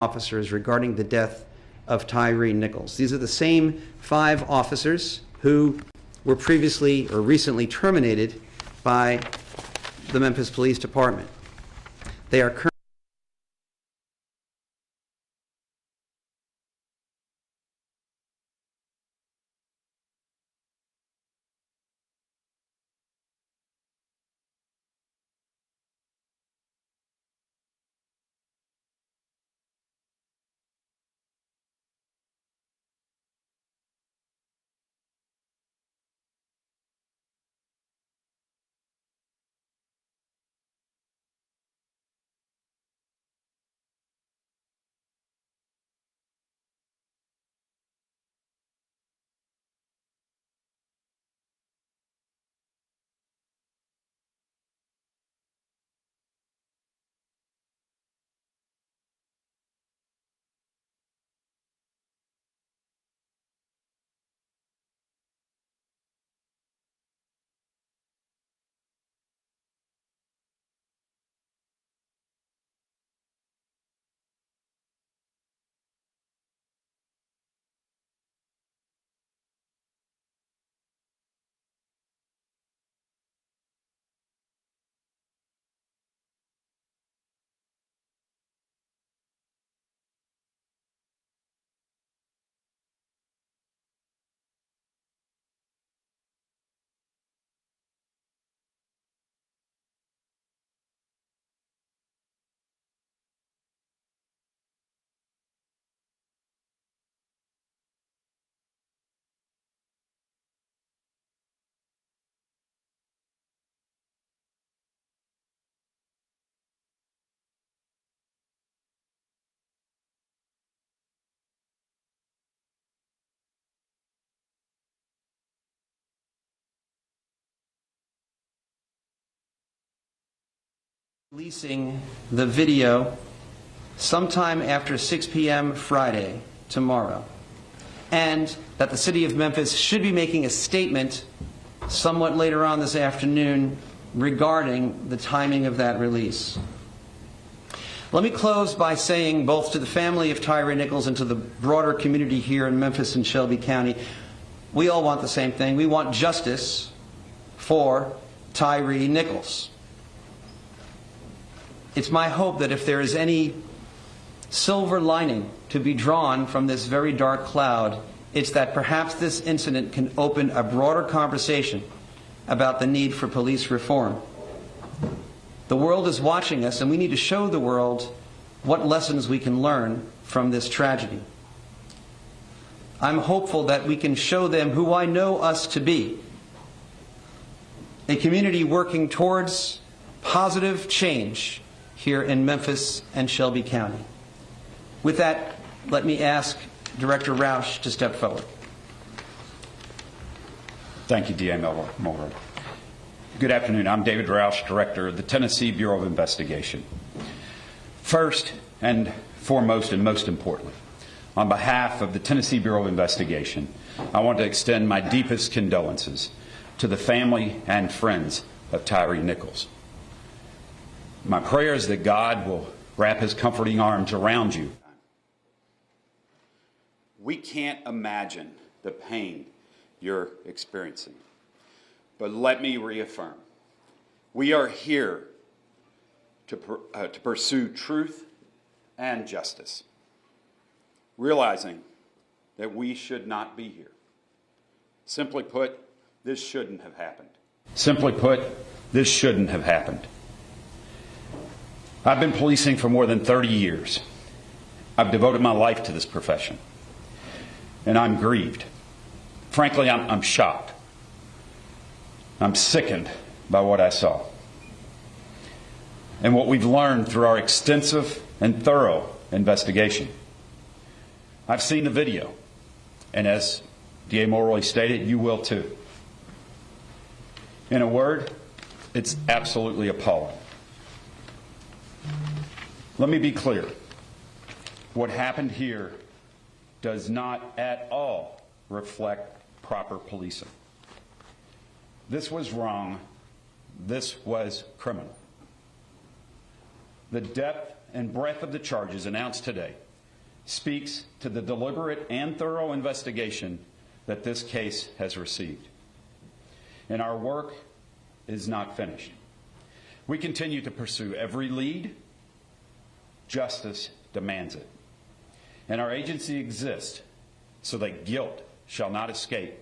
officers regarding the death of Tyre Nichols. These are the same 5 officers who were previously or recently terminated by the Memphis Police Department. They are currently releasing the video sometime after 6 p.m. Friday, tomorrow, and that the city of Memphis should be making a statement somewhat later on this afternoon regarding the timing of that release. Let me close by saying, both to the family of Tyre Nichols and to the broader community here in Memphis and Shelby County, we all want the same thing. We want justice for Tyre Nichols. It's my hope that if there is any silver lining to be drawn from this very dark cloud, it's that perhaps this incident can open a broader conversation about the need for police reform. The world is watching us, and we need to show the world what lessons we can learn from this tragedy. I'm hopeful that we can show them who I know us to be, a community working towards positive change here in Memphis and Shelby County. With that, let me ask Director Roush to step forward. Thank you, D.A. Mulder. Good afternoon. I'm David Roush, Director of the Tennessee Bureau of Investigation. First and foremost, and most importantly, on behalf of the Tennessee Bureau of Investigation, I want to extend my deepest condolences to the family and friends of Tyre Nichols. My prayer is that God will wrap his comforting arms around you. We can't imagine the pain you're experiencing. But let me reaffirm, we are here to pursue truth and justice, realizing that we should not be here. Simply put, this shouldn't have happened. Simply put, this shouldn't have happened. I've been policing for more than 30 years. I've devoted my life to this profession. And I'm grieved. Frankly, I'm shocked. I'm sickened by what I saw. And what we've learned through our extensive and thorough investigation. I've seen the video. And as D.A. Mulroy stated, you will too. In a word, it's absolutely appalling. Let me be clear. What happened here does not at all reflect proper policing. This was wrong. This was criminal. The depth and breadth of the charges announced today speaks to the deliberate and thorough investigation that this case has received. And our work is not finished. We continue to pursue every lead. Justice demands it. And our agency exists so that guilt shall not escape,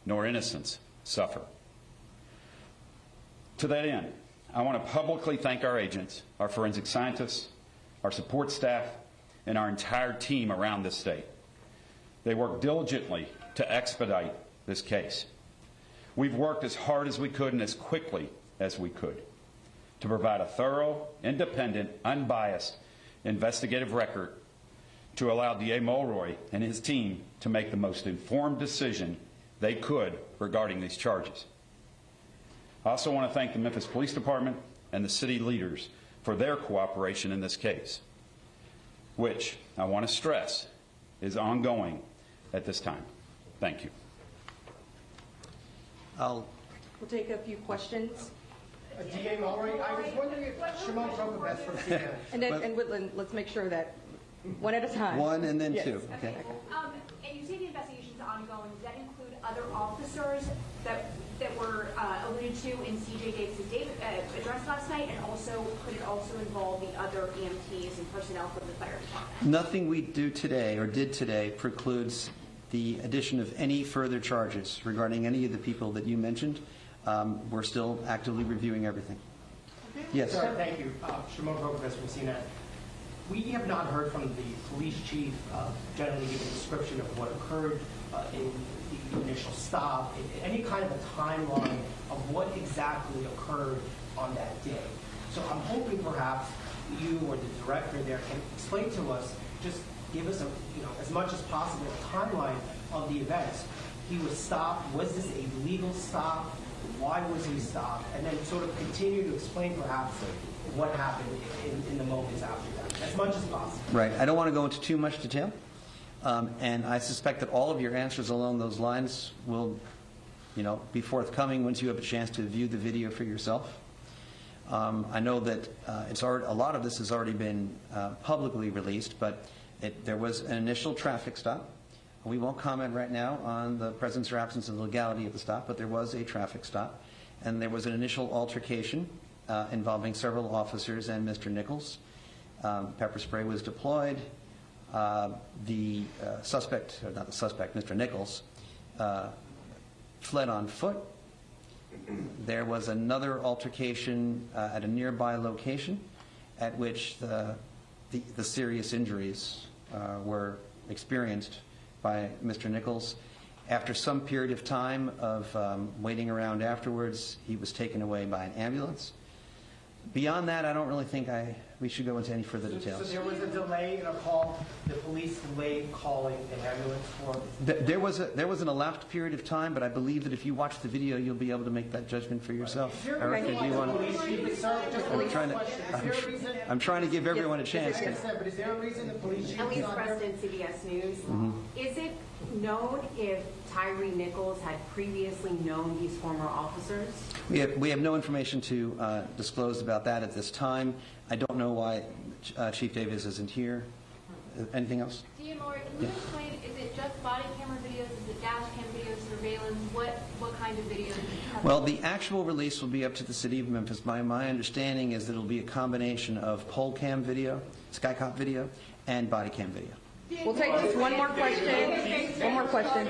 nor innocence suffer. To that end, I want to publicly thank our agents, our forensic scientists, our support staff, and our entire team around this state. They worked diligently to expedite this case. We've worked as hard as we could and as quickly as we could to provide a thorough, independent, unbiased investigative record to allow DA Mulroy and his team to make the most informed decision they could regarding these charges. I also want to thank the Memphis Police Department and the city leaders for their cooperation in this case, which I want to stress is ongoing at this time. Thank you. We'll take a few questions. DA Mulroy, I was wondering if Shimon Prokopetz from CNN. And Whitland, let's make sure that one at a time. One and then Yes. two. Okay. And you say the investigation is ongoing. Does that include other officers that were alluded to in C.J. Davis's address last night, and also could it also involve the other EMTs and personnel from the fire department? Nothing we do today or did today precludes the addition of any further charges regarding any of the people that you mentioned. We're still actively reviewing everything. Yes. Sir, thank you. Shimon Prokopetz from CNN. We have not heard from the police chief generally give a description of what occurred in the initial stop, any kind of a timeline of what exactly occurred on that day. So I'm hoping perhaps you or the director there can explain to us, just give us as much as possible a timeline of the events. He was stopped. Was this a legal stop? Why was he stopped? And then sort of continue to explain perhaps what happened in the moments after that, as much as possible. Right. I don't want to go into too much detail, and I suspect that all of your answers along those lines will, be forthcoming once you have a chance to view the video for yourself. I know that a lot of this has already been publicly released, but there was an initial traffic stop. We won't comment right now on the presence or absence of legality of the stop, but there was a traffic stop, and there was an initial altercation involving several officers and Mr. Nichols. Pepper spray was deployed. The suspect, or not the suspect, Mr. Nichols, fled on foot. There was another altercation at a nearby location at which the serious injuries were experienced by Mr. Nichols. After some period of time of waiting around afterwards, he was taken away by an ambulance. Beyond that, I don't really think we should go into any further details. So there was a delay in a call. The police delayed calling an ambulance for. There was an elapsed period of time, but I believe that if you watch the video, you'll be able to make that judgment for yourself. Erica, do you want to? I'm trying to give everyone a chance. But is there a reason the police chief Elise Preston, CBS News. Is it known if Tyre Nichols had previously known these former officers? We have no information to disclose about that at this time. I don't know why Chief Davis isn't here. Anything else? DA Mulroy, can you explain, is it just body camera videos, is it dash cam videos, surveillance, what kind of videos do you have? Well, the actual release will be up to the city of Memphis. My understanding is that it'll be a combination of pole cam video, skycop video, and body cam video. We'll take just one more question. One more question.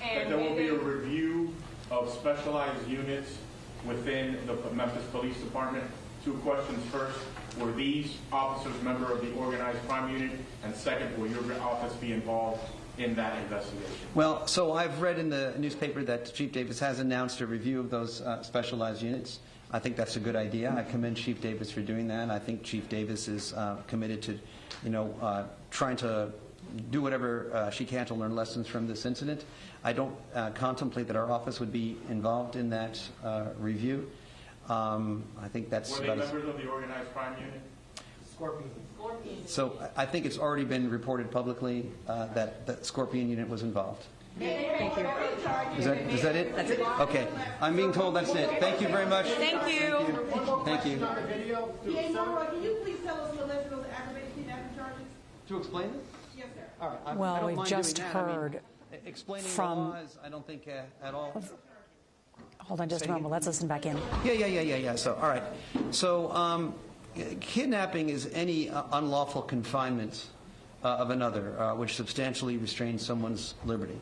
And there will be a review of specialized units within the Memphis Police Department. Two questions. First, were these officers member of the organized crime unit? And second, will your office be involved in that investigation? Well, so I've read in the newspaper that Chief Davis has announced a review of those specialized units. I think that's a good idea. I commend Chief Davis for doing that. I think Chief Davis is committed to, trying to do whatever she can to learn lessons from this incident. I don't contemplate that our office would be involved in that review. I think that's were they members of the organized crime unit? Scorpion. So I think it's already been reported publicly that the Scorpion unit was involved. Thank you. Is that it? That's it. Okay. I'm being told that's it. Thank you very much. Thank you. Thank you. On the video. DA Mulroy, can you please tell us the list of those aggravated kidnapping charges? To explain it? Yes, sir. All right. I Well, don't we've mind just doing that. heard explaining from- the laws, I don't think at all. Hold on just a moment. Let's listen back in. Yeah. So, all right. So, kidnapping is any unlawful confinement of another, which substantially restrains someone's liberty.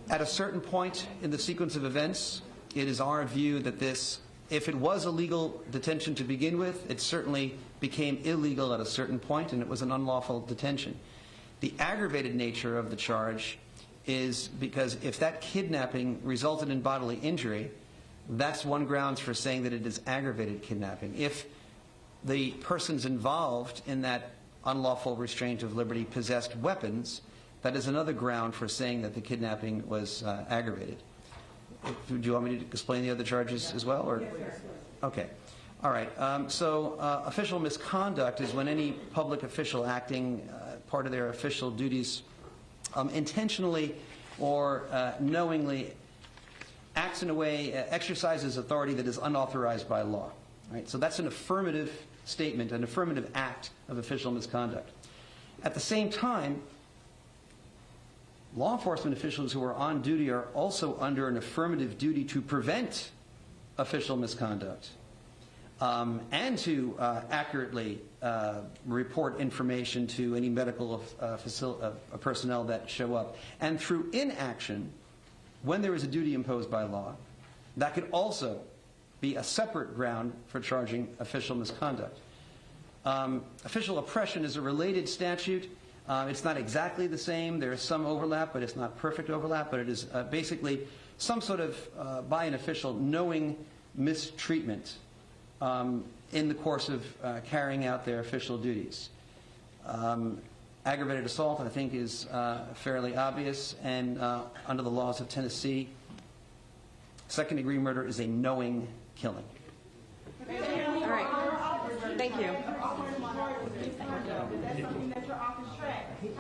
At a certain point in the sequence of events, it is our view that this, if it was a legal detention to begin with, it certainly became illegal at a certain point, and it was an unlawful detention. The aggravated nature of the charge is because if that kidnapping resulted in bodily injury, that's one grounds for saying that it is aggravated kidnapping. If the persons involved in that unlawful restraint of liberty possessed weapons, that is another ground for saying that the kidnapping was aggravated. Do you want me to explain the other charges as well? Or? Yes, okay. All right. Official misconduct is when any public official acting part of their official duties intentionally or knowingly acts in a way, exercises authority that is unauthorized by law. Right? So that's an affirmative statement, an affirmative act of official misconduct. At the same time, law enforcement officials who are on duty are also under an affirmative duty to prevent official misconduct and to accurately report information to any medical personnel that show up. And through inaction, when there is a duty imposed by law, that could also be a separate ground for charging official misconduct. Official oppression is a related statute. It's not exactly the same. There is some overlap, but it's not perfect overlap. But it is basically some sort of, by an official, knowing mistreatment in the course of carrying out their official duties. Aggravated assault, I think, is fairly obvious. And under the laws of Tennessee, second-degree murder is a knowing killing. All right. Thank you. How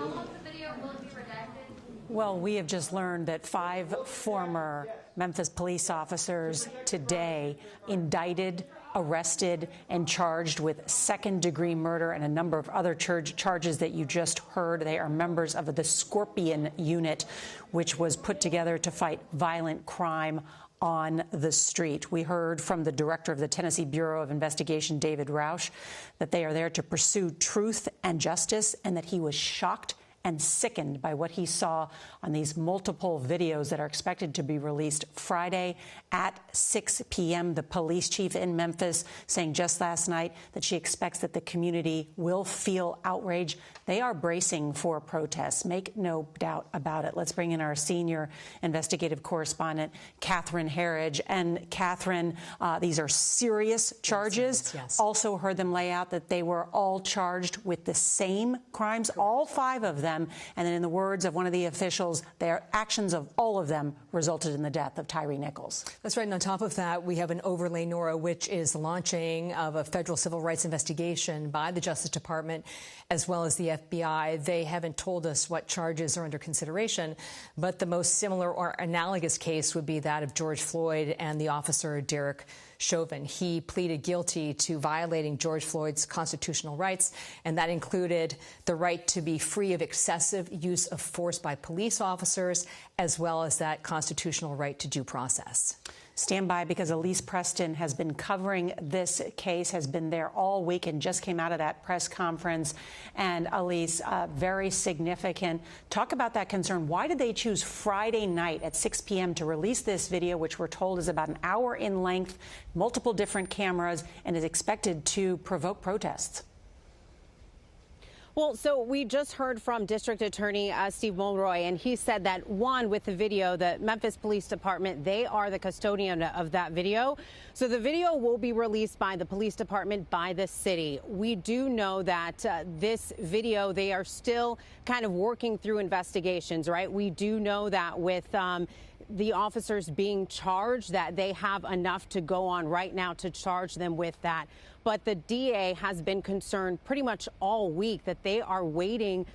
long the video will it be redacted? Well, we have just learned that 5 former Memphis police officers today indicted, arrested, and charged with second-degree murder and a number of other charges that you just heard. They are members of the Scorpion unit, which was put together to fight violent crime on the street. We heard from the director of the Tennessee Bureau of Investigation, David Roush, that they are there to pursue truth and justice, and that he was shocked and sickened by what he saw on these multiple videos that are expected to be released Friday at 6 p.m. The police chief in Memphis saying just last night that she expects that the community will feel outrage. They are bracing for protests. Make no doubt about it. Let's bring in our senior investigative correspondent, Catherine Herridge. And Catherine, these are serious charges. Yes. Also heard them lay out that they were all charged with the same crimes, all 5 of them. And then in the words of one of the officials, their actions of all of them resulted in the death of Tyre Nichols. That's right. And on top of that, we have an overlay, Nora, which is the launching of a federal civil rights investigation by the Justice Department as well as the FBI. They haven't told us what charges are under consideration, but the most similar or analogous case would be that of George Floyd and the officer Derek Chauvin. He pleaded guilty to violating George Floyd's constitutional rights, and that included the right to be free of excessive use of force by police officers, as well as that constitutional right to due process. Stand by, because Elise Preston has been covering this case, has been there all week and just came out of that press conference. And Elise, very significant. Talk about that concern. Why did they choose Friday night at 6 p.m. to release this video, which we're told is about an hour in length, multiple different cameras, and is expected to provoke protests? Well, so we just heard from District Attorney Steve Mulroy, and he said that, one, with the video, the Memphis Police Department, they are the custodian of that video. So the video will be released by the police department, by the city. We do know that this video, they are still kind of working through investigations, right? We do know that with the officers being charged, that they have enough to go on right now to charge them with that. But the DA has been concerned pretty much all week that they are waiting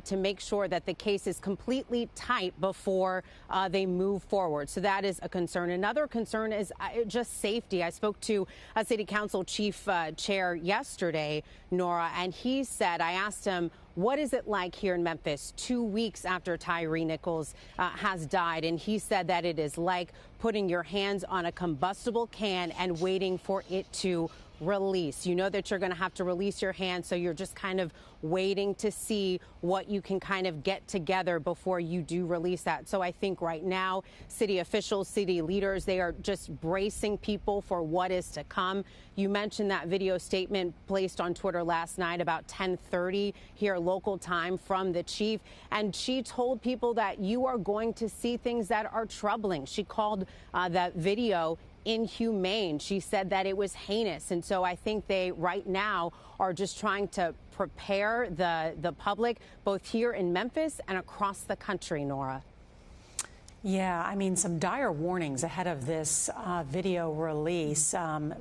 to make sure that the case is completely tight before they move forward. So that is a concern. Another concern is just safety. I spoke to a city council chief chair yesterday, Nora, and he said, I asked him, what is it like here in Memphis 2 weeks after Tyre Nichols has died? And he said that it is like putting your hands on a combustible can and waiting for it to release. You know that you're going to have to release your hand, so you're just kind of waiting to see what you can kind of get together before you do release that. So I think right now, city officials, city leaders, they are just bracing people for what is to come. You mentioned that video statement placed on Twitter last night about 10:30 here local time from the chief, and she told people that you are going to see things that are troubling. She called that video inhumane. She said that it was heinous. And so I think they right now are just trying to prepare the public both here in Memphis and across the country, Nora. Yeah, I mean, some dire warnings ahead of this video release.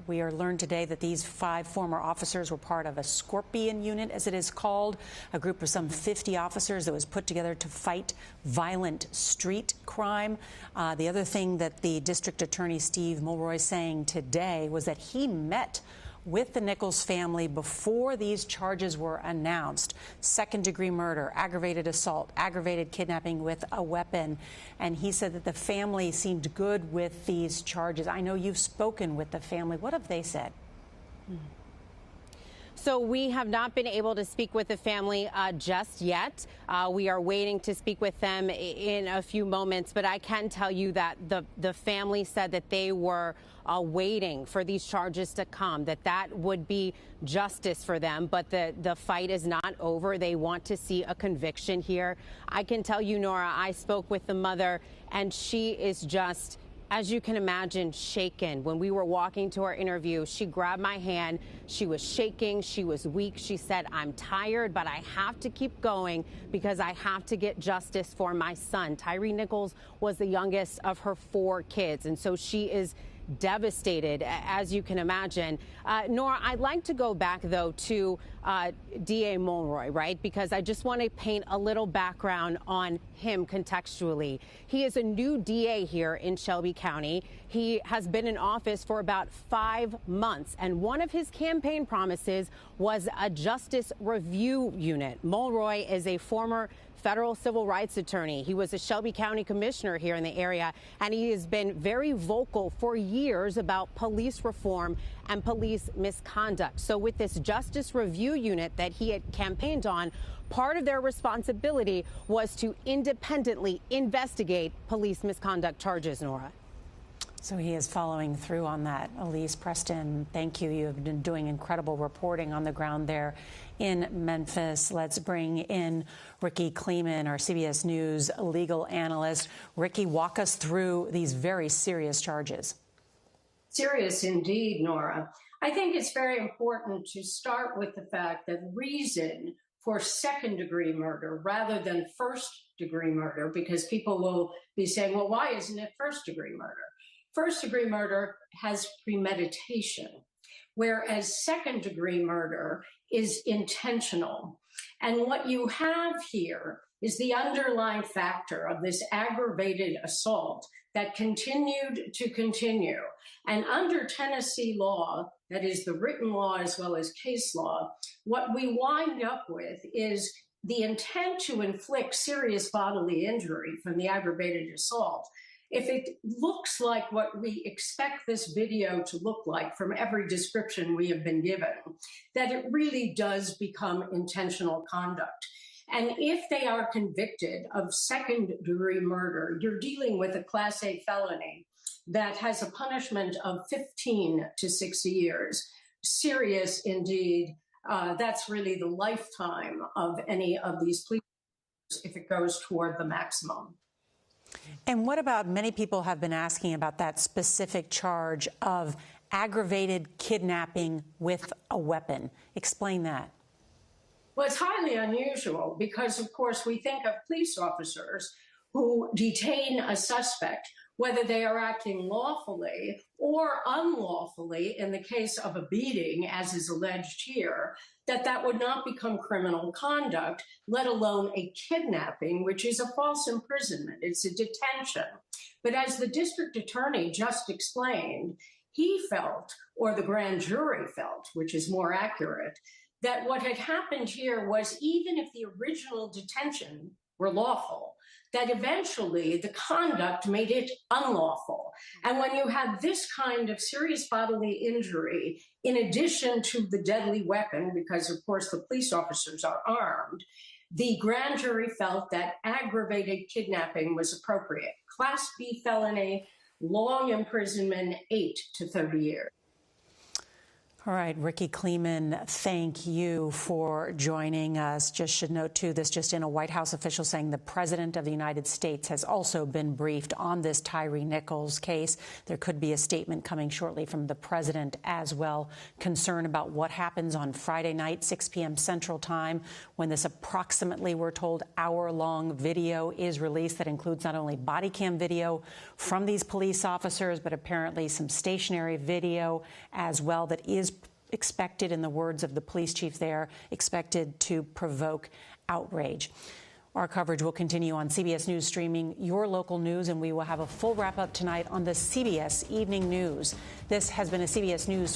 We are learned today that these 5 former officers were part of a Scorpion unit, as it is called, a group of some 50 officers that was put together to fight violent street crime. The other thing that the district attorney, Steve Mulroy, saying today was that he met with the Nichols family before these charges were announced. Second-degree murder, aggravated assault, aggravated kidnapping with a weapon. And he said that the family seemed good with these charges. I know you've spoken with the family. What have they said? So we have not been able to speak with the family just yet. We are waiting to speak with them in a few moments. But I can tell you that the family said that they were waiting for these charges to come, that would be justice for them. But the fight is not over. They want to see a conviction here. I can tell you, Nora, I spoke with the mother, and she is just, as you can imagine, shaken. When we were walking to our interview, she grabbed my hand. She was shaking. She was weak. She said, "I'm tired, but I have to keep going because I have to get justice for my son." Tyre Nichols was the youngest of her 4 kids, and so she is devastated, as you can imagine. Nora, I'd like to go back, though, to DA Mulroy, right? Because I just want to paint a little background on him contextually. He is a new DA here in Shelby County. He has been in office for about 5 months, and one of his campaign promises was a justice review unit. Mulroy is a former federal civil rights attorney. He was a Shelby County commissioner here in the area, and he has been very vocal for years about police reform and police misconduct. So with this justice review unit that he had campaigned on, part of their responsibility was to independently investigate police misconduct charges, Nora. So he is following through on that. Elise, Preston, thank you. You have been doing incredible reporting on the ground there in Memphis. Let's bring in Ricky Kleeman, our CBS News legal analyst. Ricky, walk us through these very serious charges. Serious indeed, Nora. I think it's very important to start with the fact that reason for second-degree murder rather than first-degree murder, because people will be saying, well, why isn't it first-degree murder? First-degree murder has premeditation, whereas second-degree murder is intentional. And what you have here is the underlying factor of this aggravated assault that continued to continue. And under Tennessee law, that is the written law as well as case law, what we wind up with is the intent to inflict serious bodily injury from the aggravated assault. If it looks like what we expect this video to look like from every description we have been given, that it really does become intentional conduct. And if they are convicted of second-degree murder, you're dealing with a Class A felony that has a punishment of 15 to 60 years. Serious indeed. That's really the lifetime of any of these pleas if it goes toward the maximum. And what about, many people have been asking about that specific charge of aggravated kidnapping with a weapon. Explain that. Well, it's highly unusual because, of course, we think of police officers who detain a suspect, whether they are acting lawfully or unlawfully in the case of a beating, as is alleged here, that would not become criminal conduct, let alone a kidnapping, which is a false imprisonment. It's a detention. But as the district attorney just explained, he felt, or the grand jury felt, which is more accurate, that what had happened here was, even if the original detention were lawful, that eventually the conduct made it unlawful. And when you have this kind of serious bodily injury, in addition to the deadly weapon, because of course the police officers are armed, the grand jury felt that aggravated kidnapping was appropriate. Class B felony, long imprisonment, 8 to 30 years. All right, Ricky Kleeman, thank you for joining us. Just should note, too, this just in, a White House official saying the President of the United States has also been briefed on this Tyre Nichols case. There could be a statement coming shortly from the President as well. Concern about what happens on Friday night, 6 p.m. Central Time, when this approximately, we're told, hour-long video is released that includes not only body cam video from these police officers, but apparently some stationary video as well that is expected, in the words of the police chief there, expected to provoke outrage. Our coverage will continue on CBS News streaming your local news, and we will have a full wrap-up tonight on the CBS Evening News. This has been a CBS News